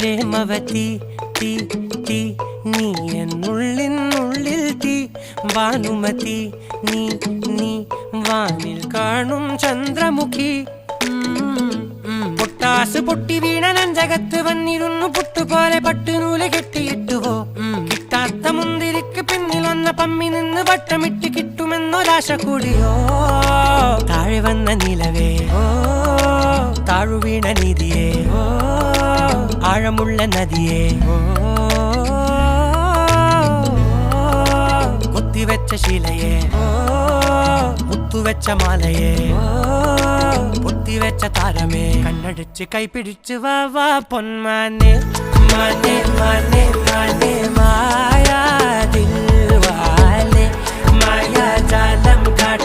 പ്രേമവതി തീ തീ നീ എന്നുള്ളിൽ തീ ഭാനുമതി നീ നീ വാനിൽ കാണും ചന്ദ്രമുഖി പൊട്ടാസ് പൊട്ടി വീണ നെഞ്ചകത്ത് വന്നിരുന്നു പുട്ടുപോലെ പട്ടുനൂല് കെട്ടിയിട്ടുവോ കിട്ടാത്ത മുന്തിരിക്ക് പിന്നിൽ വന്ന പമ്മി നിന്ന് വട്ടമിട്ട് കിട്ടുമെന്നൊരാശ കൂടിയോ താഴെ വന്ന നിലവേ താഴു വീണ നിധിയേ ആഴമുള്ള നദിയേ കൊത്തിവെച്ച ശിലയേ മുത്തുവെച്ച മാലയേ പൊത്തിവെച്ച താരമേ കണ്ണടിച്ച് കൈപിടിച്ച് വാ വാ പൊന്മാനെ മാനെ മാനെ മാനെ മായാ ദിൽവാലെ മായാ ജാലം കാട്ടി